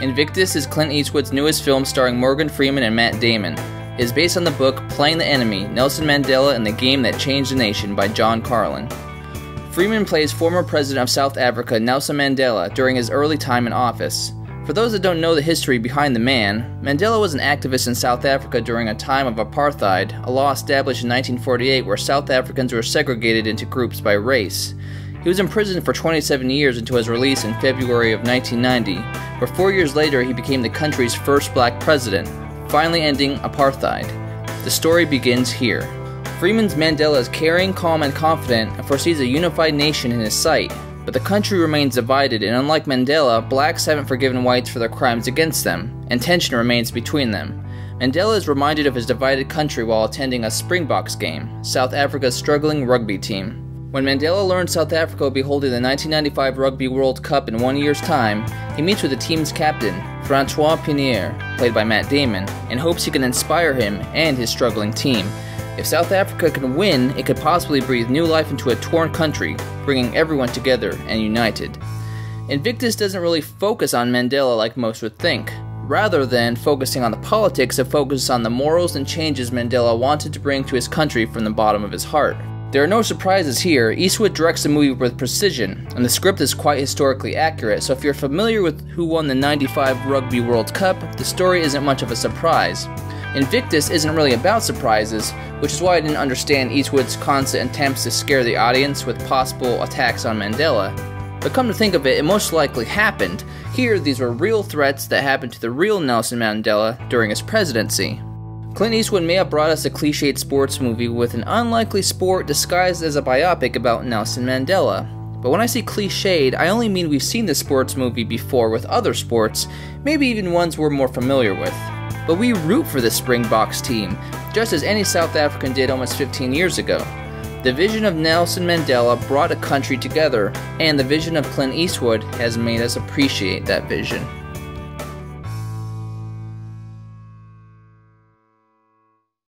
Invictus is Clint Eastwood's newest film starring Morgan Freeman and Matt Damon. It is based on the book Playing the Enemy, Nelson Mandela and the Game That Changed the Nation by John Carlin. Freeman plays former president of South Africa Nelson Mandela during his early time in office. For those that don't know the history behind the man, Mandela was an activist in South Africa during a time of apartheid, a law established in 1948 where South Africans were segregated into groups by race. He was imprisoned for 27 years until his release in February of 1990, where 4 years later he became the country's first black president, finally ending apartheid. The story begins here. Freeman's Mandela is caring, calm, and confident and foresees a unified nation in his sight, but the country remains divided, and unlike Mandela, blacks haven't forgiven whites for their crimes against them, and tension remains between them. Mandela is reminded of his divided country while attending a Springboks game, South Africa's struggling rugby team. When Mandela learns South Africa will be holding the 1995 Rugby World Cup in 1 year's time, he meets with the team's captain, Francois Pinnier, played by Matt Damon, and hopes he can inspire him and his struggling team. If South Africa can win, it could possibly breathe new life into a torn country, bringing everyone together and united. Invictus doesn't really focus on Mandela like most would think. Rather than focusing on the politics, it focuses on the morals and changes Mandela wanted to bring to his country from the bottom of his heart. There are no surprises here. Eastwood directs the movie with precision, and the script is quite historically accurate, so if you're familiar with who won the '95 Rugby World Cup, the story isn't much of a surprise. Invictus isn't really about surprises, which is why I didn't understand Eastwood's constant attempts to scare the audience with possible attacks on Mandela. But come to think of it, it most likely happened. Here, these were real threats that happened to the real Nelson Mandela during his presidency. Clint Eastwood may have brought us a cliched sports movie with an unlikely sport disguised as a biopic about Nelson Mandela. But when I say cliched, I only mean we've seen this sports movie before with other sports, maybe even ones we're more familiar with. But we root for the Springboks team, just as any South African did almost 15 years ago. The vision of Nelson Mandela brought a country together, and the vision of Clint Eastwood has made us appreciate that vision.